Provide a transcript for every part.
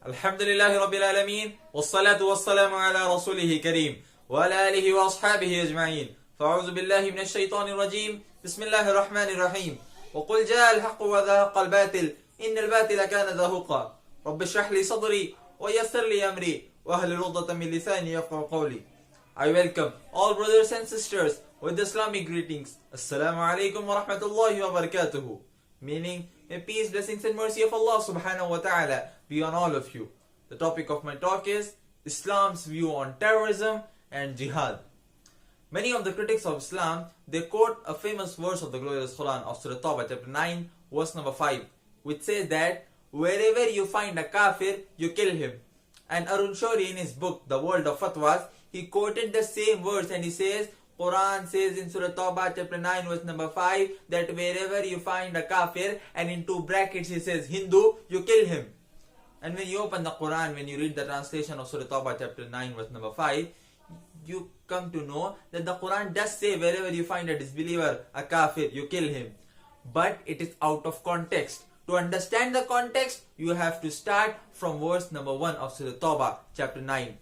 Alhamdulillahi Rabbil Alameen, wassalatu wassalamu ala rasulihi kareem, wa ala alihi wa ashabihi ajma'in. Fa'udhu billahi minash shaitanir rajim, bismillahir rahmanir rahim. Wa qul jaa al-haqqu wa dhahaqa al-batil, inna al-batila kana dhahuqa. Rabbi shrah li sadri, wa yassir li amri, wa ahlul 'uqdatan min lisani yafqahu qawli. I welcome all brothers and sisters with Islamic greetings. Assalamu alaikum wa rahmatullahi wa barakatuhu. Meaning, may peace, blessings and mercy of Allah subhanahu wa ta'ala be on all of you. The topic of my talk is Islam's view on terrorism and jihad. Many of the critics of Islam, they quote a famous verse of the glorious Quran of Surah Tawbah chapter 9 verse number 5, which says that wherever you find a kafir, you kill him. And Arun Shori in his book The World of Fatwas, he quoted the same verse and he says, Quran says in Surah Tawbah chapter 9 verse number 5 that wherever you find a kafir, and in two brackets he says Hindu, you kill him. And when you open the Quran, when you read the translation of Surah Tawbah chapter 9 verse number 5, you come to know that the Quran does say wherever you find a disbeliever, a kafir, you kill him. But it is out of context. To understand the context, you have to start from verse number 1 of Surah Tawbah chapter 9.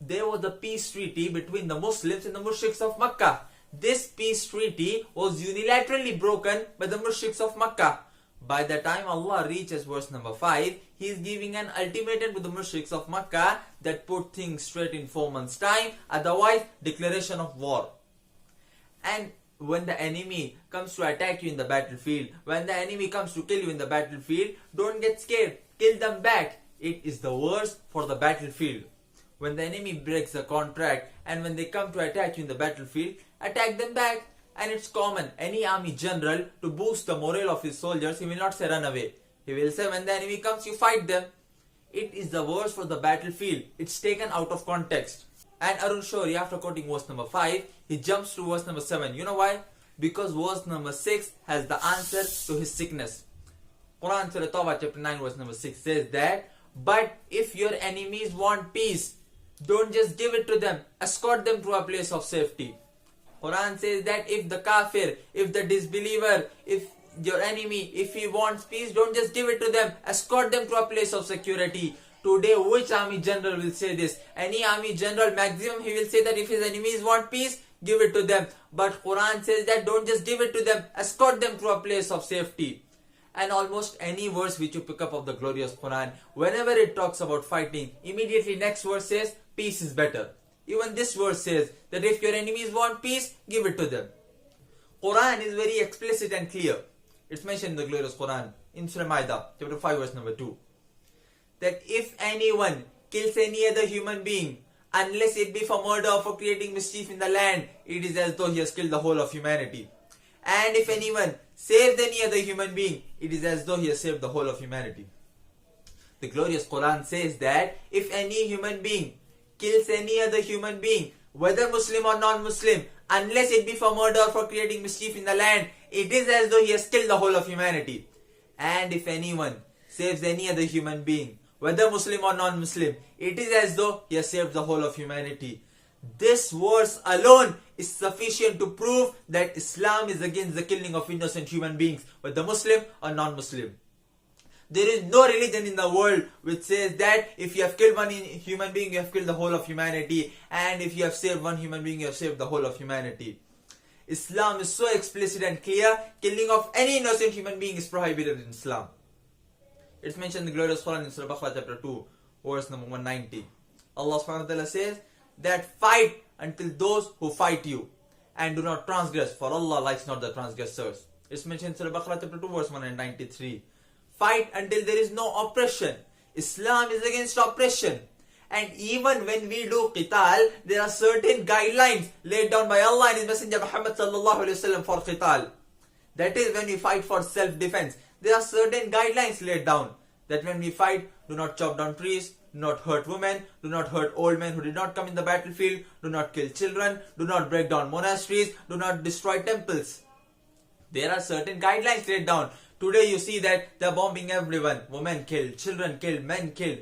There was a peace treaty between the Muslims and the mushriks of Makkah. This peace treaty was unilaterally broken by the mushriks of Makkah. By the time Allah reaches verse number 5, He is giving an ultimatum to the mushriks of Makkah that put things straight in 4 months' time, otherwise declaration of war. And when the enemy comes to attack you in the battlefield, when the enemy comes to kill you in the battlefield, don't get scared, kill them back. It is the worst for the battlefield. When the enemy breaks the contract and when they come to attack you in the battlefield, attack them back. And it's common, any army general, to boost the morale of his soldiers, he will not say run away. He will say when the enemy comes, you fight them. It is the worst for the battlefield. It's taken out of context. And Arun Shori, after quoting verse number 5, he jumps to verse number 7. You know why? Because verse number 6 has the answer to his sickness. Quran Surah Tawbah chapter 9 verse number 6 says that, but if your enemies want peace, don't just give it to them, escort them to a place of safety. Quran says that if the kafir, if the disbeliever, if your enemy, if he wants peace, don't just give it to them, escort them to a place of security. Today, which army general will say this? Any army general, maximum he will say that if his enemies want peace, give it to them. But Quran says that don't just give it to them, escort them to a place of safety. And almost any verse which you pick up of the glorious Quran, whenever it talks about fighting, immediately next verse says, peace is better. Even this verse says that if your enemies want peace, give it to them. Quran is very explicit and clear. It's mentioned in the glorious Quran in Surah Ma'idah, chapter 5 verse number 2. That if anyone kills any other human being, unless it be for murder or for creating mischief in the land, it is as though he has killed the whole of humanity. And if anyone saves any other human being, it is as though he has saved the whole of humanity. The glorious Quran says that if any human being kills any other human being, whether Muslim or non-Muslim, unless it be for murder or for creating mischief in the land, it is as though he has killed the whole of humanity. And if anyone saves any other human being, whether Muslim or non-Muslim, it is as though he has saved the whole of humanity. This verse alone is sufficient to prove that Islam is against the killing of innocent human beings, whether Muslim or non-Muslim. There is no religion in the world which says that if you have killed one human being, you have killed the whole of humanity. And if you have saved one human being, you have saved the whole of humanity. Islam is so explicit and clear, killing of any innocent human being is prohibited in Islam. It's mentioned in the glorious Quran in Surah Baqarah chapter 2, verse number 190. Allah subhanahu wa ta'ala says that fight until those who fight you, and do not transgress, for Allah likes not the transgressors. It's mentioned in Surah Baqarah chapter 2, verse 193. Fight until there is no oppression. Islam is against oppression. And even when we do qital, there are certain guidelines laid down by Allah and His Messenger Muhammad sallallahu alaihi wasallam for qital. That is when we fight for self-defense. There are certain guidelines laid down. That when we fight, do not chop down trees, do not hurt women, do not hurt old men who did not come in the battlefield, do not kill children, do not break down monasteries, do not destroy temples. There are certain guidelines laid down. Today you see that they are bombing everyone. Women killed, children killed, men killed.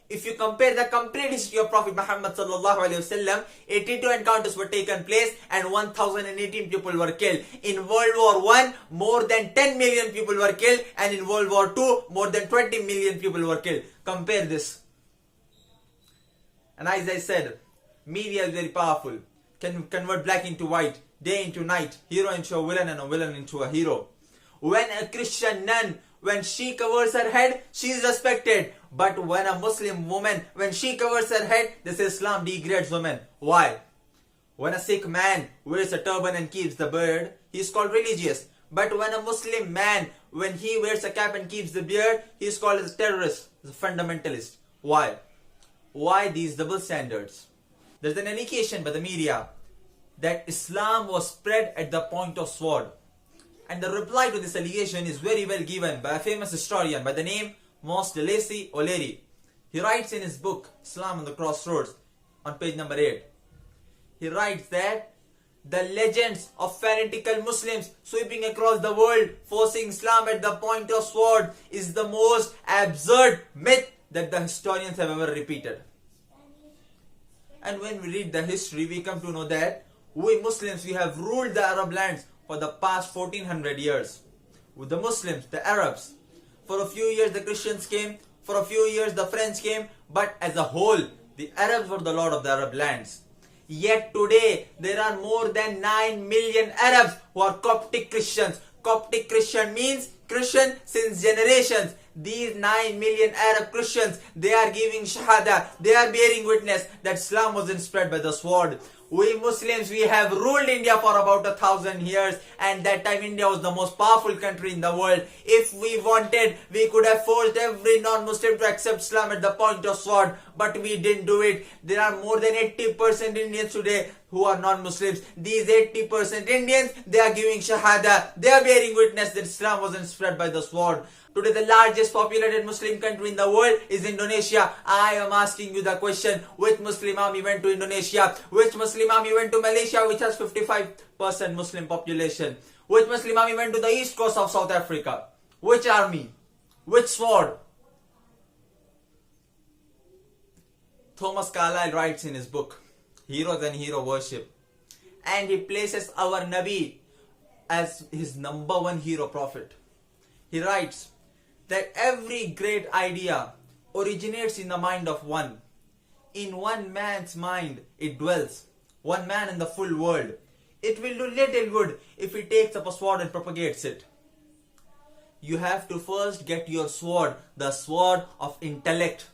If you compare the complete history of Prophet Muhammad sallallahu alaihi wasallam, 82 encounters were taken place and 1018 people were killed. In World War I, more than 10 million people were killed, and in World War II, more than 20 million people were killed. Compare this. And as I said, media is very powerful. Can convert black into white, day into night, hero into a villain, and a villain into a hero. When a Christian nun, when she covers her head, she is respected. But when a Muslim woman, when she covers her head, this Islam degrades women. Why? When a Sikh man wears a turban and keeps the beard, he is called religious. But when a Muslim man, when he wears a cap and keeps the beard, he is called as a terrorist, as a fundamentalist. Why? Why these double standards? There's an indication by the media that Islam was spread at the point of sword. And the reply to this allegation is very well given by a famous historian by the name Mos Delesi O'Leary. He writes in his book, Islam on the Crossroads, on page number 8. He writes that the legends of fanatical Muslims sweeping across the world, forcing Islam at the point of sword, is the most absurd myth that the historians have ever repeated. And when we read the history, we come to know that we Muslims, we have ruled the Arab lands for the past 1400 years. With the Muslims, the Arabs, for a few years the Christians came, for a few years the French came, but as a whole, the Arabs were the lord of the Arab lands. Yet today, there are more than 9 million Arabs who are Coptic Christians. Coptic Christian means Christian since generations. These 9 million Arab Christians, they are giving Shahada, they are bearing witness that Islam wasn't spread by the sword. We Muslims, we have ruled India for about 1,000 years, and that time India was the most powerful country in the world. If we wanted, we could have forced every non-Muslim to accept Islam at the point of sword, but we didn't do it. There are more than 80% Indians today who are non-Muslims. These 80% Indians, they are giving Shahada, they are bearing witness that Islam wasn't spread by the sword. Today the largest populated Muslim country in the world is Indonesia. I am asking you the question, which Muslim army went to Indonesia? Which Muslim army went to Malaysia, which has 55% Muslim population? Which Muslim army went to the east coast of South Africa? Which army? Which sword? Thomas Carlyle writes in his book, Heroes and Hero Worship, and he places our Nabi as his number one hero prophet. He writes that every great idea originates in the mind of one. In one man's mind it dwells, one man in the full world. It will do little good if he takes up a sword and propagates it. You have to first get your sword, the sword of intellect.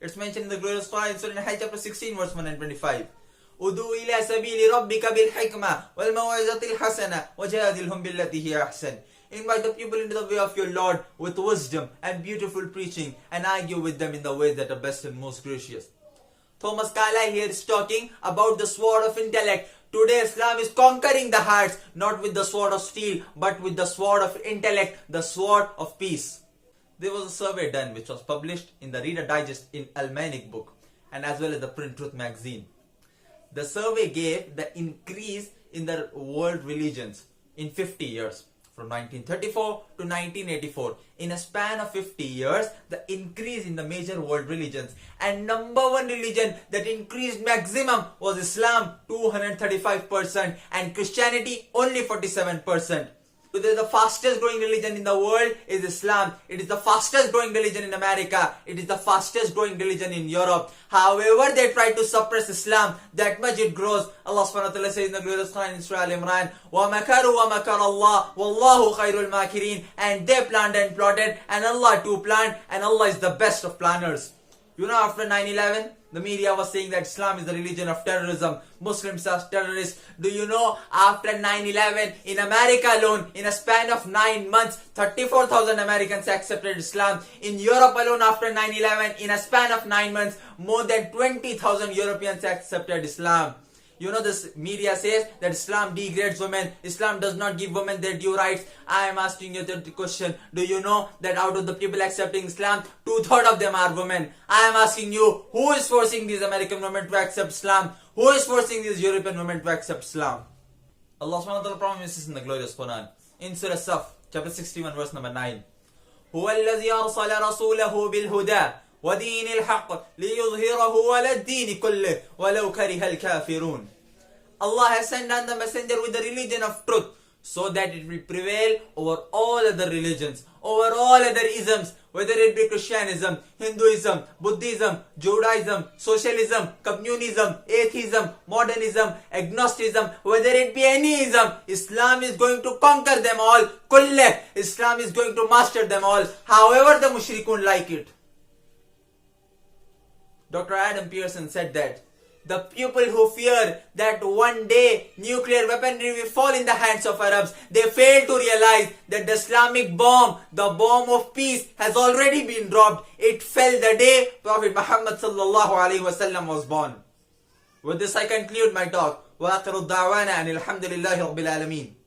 It's mentioned in the glorious Quran, Surah Al-Hajj chapter 16 verse 125. Udu ila sabili rabbika bil hikmah wal maw'izatil hasana wajadilhum billati hiya ahsan. Invite the people into the way of your Lord with wisdom and beautiful preaching, and argue with them in the ways that are best and most gracious. Thomas Carlyle here is talking about the sword of intellect. Today Islam is conquering the hearts, not with the sword of steel, but with the sword of intellect, the sword of peace. There was a survey done which was published in the Reader Digest in Almanic book, and as well as the Print Truth magazine. The survey gave the increase in the world religions in 50 years. From 1934 to 1984. In a span of 50 years, the increase in the major world religions. And number one religion that increased maximum was Islam, 235%, and Christianity, only 47%. Today the fastest growing religion in the world is Islam. It is the fastest growing religion in America. It is the fastest growing religion in Europe. However they try to suppress Islam, that much it grows. Allah subhanahu wa ta'ala says in the glorious Quran in Surah Al-Imran, وَمَكَرُوا وَمَكَرَ اللَّهُ وَاللَّهُ خَيْرُ الْمَاكِرِينَ. And they planned and plotted, and Allah too planned, and Allah is the best of planners. You know, after 9/11, the media was saying that Islam is the religion of terrorism. Muslims are terrorists. Do you know, after 9/11, in America alone, in a span of 9 months, 34,000 Americans accepted Islam. In Europe alone, after 9/11, in a span of 9 months, more than 20,000 Europeans accepted Islam. You know, this media says that Islam degrades women. Islam does not give women their due rights. I am asking you the question. Do you know that out of the people accepting Islam, 2/3 of them are women? I am asking you, who is forcing these American women to accept Islam? Who is forcing these European women to accept Islam? Allah subhanahu wa ta'ala promises in the glorious Quran, in Surah Saf, chapter 61, verse number 9. هُوَ الَّذِي أَرْسَلَ رَسُولَهُ بِالْهُدَى ودين الحق ليظهره على الدين كله ولو كره الكافرون. Allah has sent down the messenger with the religion of truth, so that it will prevail over all other religions, over all other isms, whether it be Christianism, Hinduism, Buddhism, Judaism, Socialism, Communism, Atheism, Modernism, Agnosticism, whether it be any ism. Islam is going to conquer them all. Kulle, Islam is going to master them all, however the mushrikun like it. Dr. Adam Pearson said that the people who fear that one day nuclear weaponry will fall in the hands of Arabs, they fail to realize that the Islamic bomb, the bomb of peace, has already been dropped. It fell the day Prophet Muhammad sallallahu alaihi wasallam was born. With this I conclude my talk. وآخر الدعوانا أن الحمد لله رب العالمين.